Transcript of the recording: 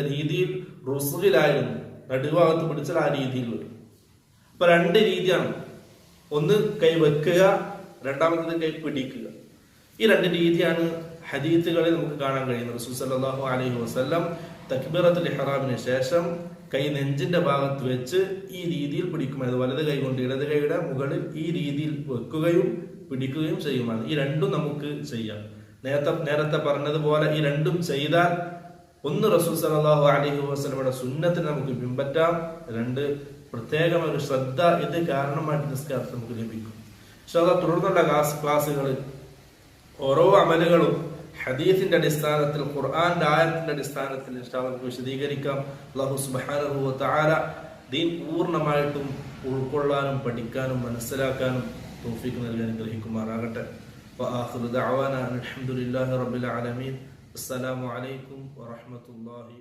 രീതിയിൽ റുസുഖിലായിരുന്നു, നടുഭാഗത്ത് പിടിച്ചാൽ ആ രീതിയിൽ വരും. അപ്പൊ രണ്ട് രീതിയാണ്, ഒന്ന് കൈ വെക്കുക, രണ്ടാമത്തത് കൈ പിടിക്കുക. ഈ രണ്ട് രീതിയാണ് ഹദീത്തുകളിൽ നമുക്ക് കാണാൻ കഴിയുന്നത്. റസൂൽ സല്ലല്ലാഹു അലൈഹി വസല്ലം തക്ബീറത്തുൽ ഇഹ്റാമിന് ശേഷം കൈ നെഞ്ചിന്റെ ഭാഗത്ത് വെച്ച് ഈ രീതിയിൽ പിടിക്കുമായിരുന്നു. വലത് കൈ കൊണ്ട് ഇടത് കൈയുടെ മുകളിൽ ഈ രീതിയിൽ വെക്കുകയും പിടിക്കുകയും ചെയ്യുമാണ്. ഈ രണ്ടും നമുക്ക് ചെയ്യാം. നേരത്തെ പറഞ്ഞതുപോലെ ഈ രണ്ടും ചെയ്താൽ ഒന്ന് റസൂൽ സല്ലല്ലാഹു അലൈഹി വസല്ലമയുടെ സുന്നത്തിനെ നമുക്ക് പിൻപറ്റാം, രണ്ട് പ്രത്യേകം ഒരു ശ്രദ്ധ ഇത് കാരണമായിട്ട് നിസ്കാരത്തിൽ നമുക്ക് ലഭിക്കും. തുടർന്നുള്ള ക്ലാസ്സുകളിൽ ഓരോ അമലുകളും ഹദീസിന്റെ അടിസ്ഥാനത്തിൽ, ഖുർആന്റെ ആയത്തിന്റെ അടിസ്ഥാനത്തിൽ നമുക്ക് വിശദീകരിക്കാം. അല്ലാഹു സുബ്ഹാനഹു വ തആല ദീൻ പൂർണ്ണമായിട്ടും ഉൾക്കൊള്ളാനും പഠിക്കാനും മനസ്സിലാക്കാനും തൗഫീഖ് നൽകാൻ അനുഗ്രഹിക്കുമാറാകട്ടെ. വആഖിറു ദഅവാനാ അൽഹംദുലില്ലാഹി റബ്ബിൽ ആലമീൻ. അസ്സലാമു അലൈക്കും വറഹ്മത്തുള്ളാഹി